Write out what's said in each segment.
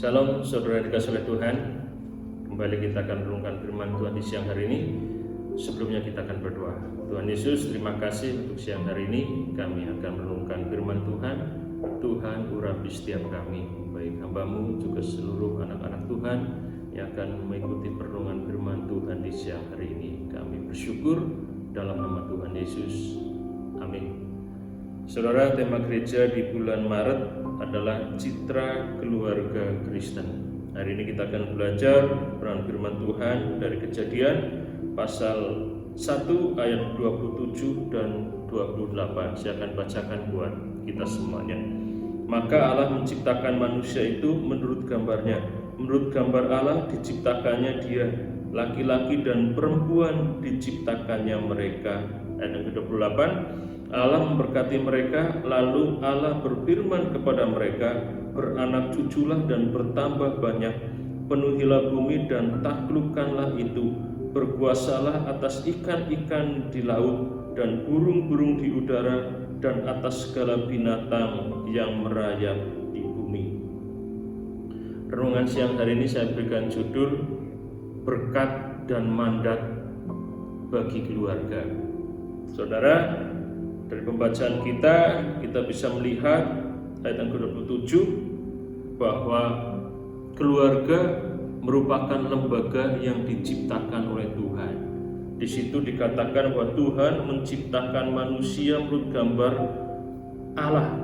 Shalom saudara dikasih oleh Tuhan. Kembali kita akan renungkan firman Tuhan di siang hari ini. Sebelumnya kita akan berdoa. Tuhan Yesus, terima kasih untuk siang hari ini. Kami akan renungkan firman Tuhan. Tuhan urapi setiap kami, baik hamba-Mu juga seluruh anak-anak Tuhan yang akan mengikuti perenungan firman Tuhan di siang hari ini. Kami bersyukur dalam nama Tuhan Yesus. Amin. Saudara, tema gereja di bulan Maret adalah citra keluarga Kristen. Hari ini kita akan belajar peran firman Tuhan dari Kejadian pasal 1 ayat 27 dan 28. Saya akan bacakan buat kita semuanya. Maka Allah menciptakan manusia itu menurut gambarnya. Menurut gambar Allah diciptakannya dia, laki-laki dan perempuan diciptakannya mereka. Ayat yang ke-28, Allah memberkati mereka, lalu Allah berfirman kepada mereka, beranak cuculah dan bertambah banyak, penuhilah bumi dan taklukkanlah itu, berkuasalah atas ikan-ikan di laut dan burung-burung di udara dan atas segala binatang yang merayap di bumi. Renungan siang hari ini saya berikan judul berkat dan mandat bagi keluarga. Saudara, dari pembacaan kita bisa melihat ayat yang ke-27 bahwa keluarga merupakan lembaga yang diciptakan oleh Tuhan. Di situ dikatakan bahwa Tuhan menciptakan manusia menurut gambar Allah.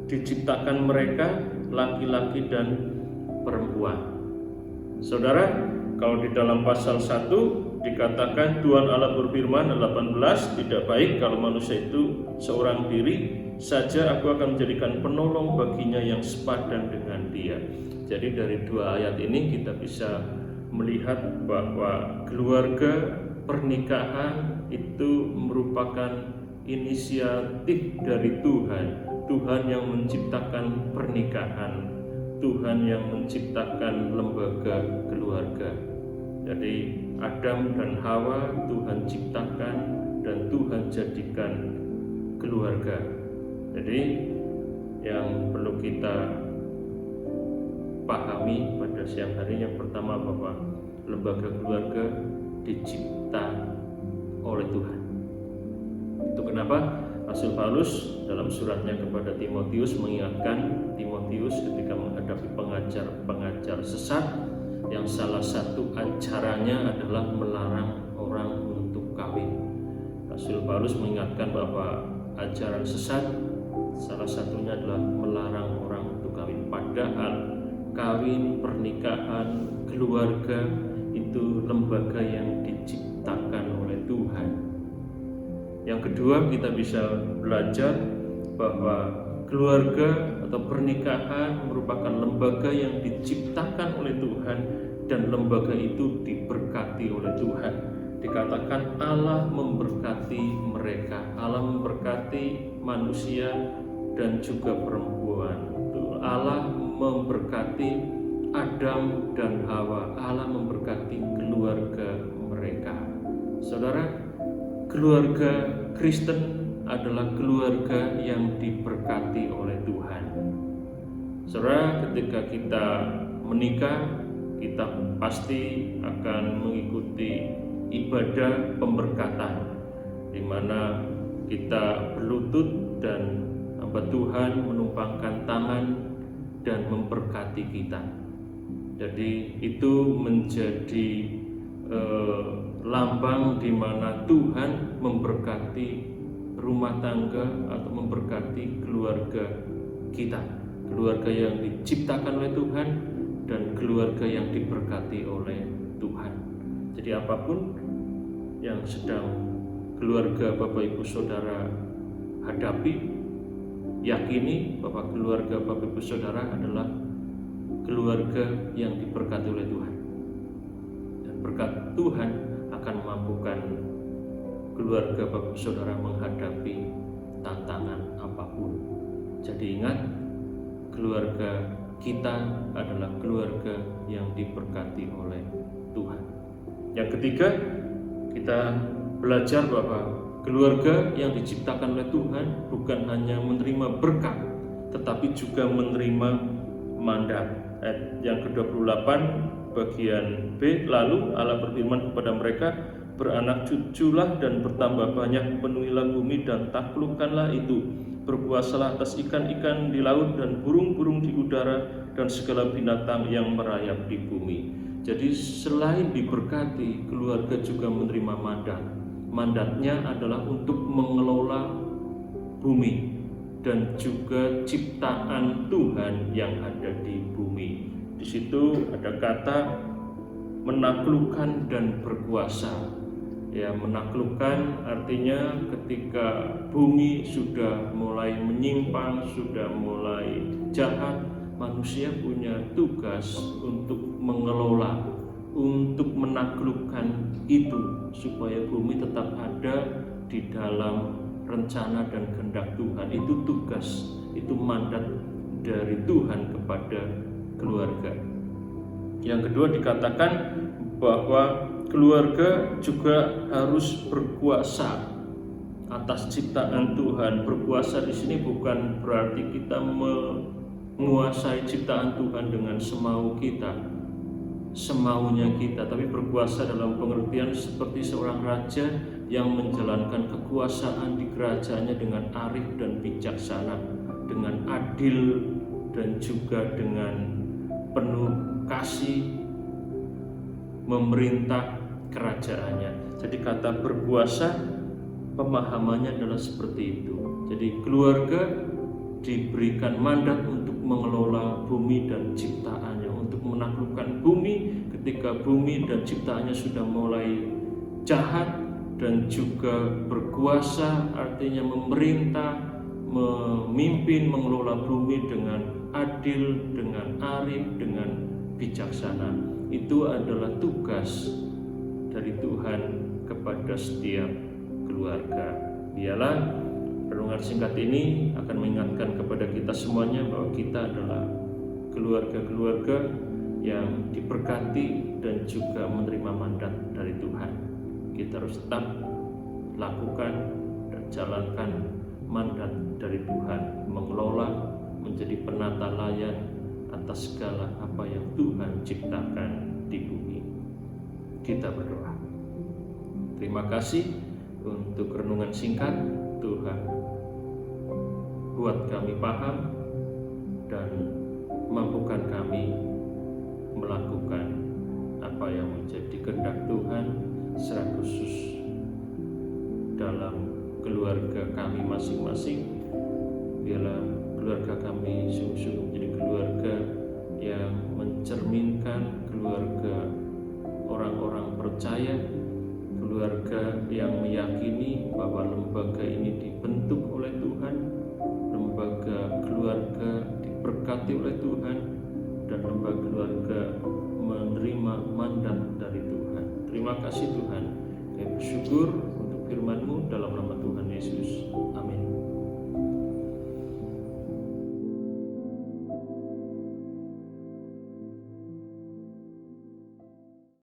Diciptakan mereka laki-laki dan perempuan. Saudara, kalau di dalam pasal 1 dikatakan Tuhan Allah berfirman 18, tidak baik kalau manusia itu seorang diri saja, aku akan menjadikan penolong baginya yang sepadan dengan dia. Jadi dari dua ayat ini kita bisa melihat bahwa keluarga pernikahan itu merupakan inisiatif dari Tuhan. Tuhan yang menciptakan pernikahan, Tuhan yang menciptakan lembaga keluarga. Jadi Adam dan Hawa Tuhan ciptakan dan Tuhan jadikan keluarga. Jadi yang perlu kita pahami pada siang hari yang pertama bahwa lembaga keluarga dicipta oleh Tuhan. Itu kenapa Rasul Paulus dalam suratnya kepada Timotius mengingatkan Timotius ketika menghadapi pengajar sesat yang salah satu ajarannya adalah melarang orang untuk kawin. Rasul Paulus mengingatkan bahwa ajaran sesat salah satunya adalah melarang orang untuk kawin. Padahal kawin, pernikahan, keluarga itu lembaga yang diciptakan oleh Tuhan. Yang kedua, kita bisa belajar bahwa keluarga atau pernikahan merupakan lembaga yang diciptakan oleh Tuhan dan lembaga itu diberkati oleh Tuhan. Dikatakan Allah memberkati mereka, Allah memberkati manusia dan juga perempuan. Allah memberkati Adam dan Hawa, Allah memberkati keluarga mereka. Saudara, keluarga Kristen adalah keluarga yang diberkati oleh Tuhan. Saudara, ketika kita menikah, kita pasti akan mengikuti ibadah pemberkatan, di mana kita berlutut dan hamba Tuhan menumpangkan tangan dan memberkati kita. Jadi itu menjadi lambang di mana Tuhan memberkati rumah tangga atau memberkati keluarga kita, keluarga yang diciptakan oleh Tuhan dan keluarga yang diberkati oleh Tuhan. Jadi apapun yang sedang keluarga Bapak Ibu Saudara hadapi, yakini bahwa keluarga Bapak Ibu Saudara adalah keluarga yang diberkati oleh Tuhan. Dan berkat Tuhan akan memampukan keluarga Bapak Ibu Saudara menghadapi tantangan apapun. Jadi ingat, keluarga kita adalah keluarga yang diberkati oleh Tuhan. Yang ketiga, kita belajar bahwa keluarga yang diciptakan oleh Tuhan bukan hanya menerima berkat, tetapi juga menerima mandat. Ayat yang ke-28 bagian B, lalu Allah berfirman kepada mereka, beranak cuculah dan bertambah banyak, penuhilah bumi dan taklukkanlah itu, berkuasalah atas ikan-ikan di laut dan burung-burung di udara dan segala binatang yang merayap di bumi. Jadi selain diberkati, keluarga juga menerima mandat. Mandatnya adalah untuk mengelola bumi dan juga ciptaan Tuhan yang ada di bumi. Di situ ada kata menaklukkan dan berkuasa. Ya, menaklukkan artinya ketika bumi sudah mulai menyimpang, sudah mulai jahat, manusia punya tugas untuk mengelola, untuk menaklukkan itu supaya bumi tetap ada di dalam rencana dan kehendak Tuhan. Itu tugas, itu mandat dari Tuhan kepada keluarga. Yang kedua dikatakan bahwa keluarga juga harus berkuasa atas ciptaan Tuhan. Berkuasa di sini bukan berarti kita menguasai ciptaan Tuhan dengan semau kita, semaunya kita, tapi berkuasa dalam pengertian seperti seorang raja yang menjalankan kekuasaan di kerajaannya dengan arif dan bijaksana, dengan adil dan juga dengan penuh kasih memerintah kerajaannya. Jadi kata berkuasa pemahamannya adalah seperti itu. Jadi keluarga diberikan mandat untuk mengelola bumi dan ciptaannya, untuk menaklukkan bumi ketika bumi dan ciptaannya sudah mulai jahat, dan juga berkuasa artinya memerintah, memimpin, mengelola bumi dengan adil, dengan arif, dengan bijaksana. Itu adalah tugas dari Tuhan kepada setiap keluarga. Biarlah renungan singkat ini akan mengingatkan kepada kita semuanya bahwa kita adalah keluarga-keluarga yang diberkati dan juga menerima mandat dari Tuhan. Kita harus tetap lakukan dan jalankan mandat dari Tuhan, mengelola, menjadi penata layan atas segala apa yang Tuhan ciptakan di bumi. Kita berdoa. Terima kasih untuk renungan singkat. Tuhan, buat kami paham dan mampukan kami melakukan apa yang menjadi kehendak Tuhan, secara khusus dalam keluarga kami masing-masing. Biarlah keluarga kami sungguh-sungguh menjadi keluarga yang mencerminkan keluarga orang-orang percaya, keluarga yang meyakini bahwa lembaga ini dibentuk oleh Tuhan, lembaga keluarga diberkati oleh Tuhan, dan lembaga keluarga menerima mandat dari Tuhan. Terima kasih Tuhan. Kami bersyukur untuk firman-Mu dalam nama Tuhan Yesus. Amin.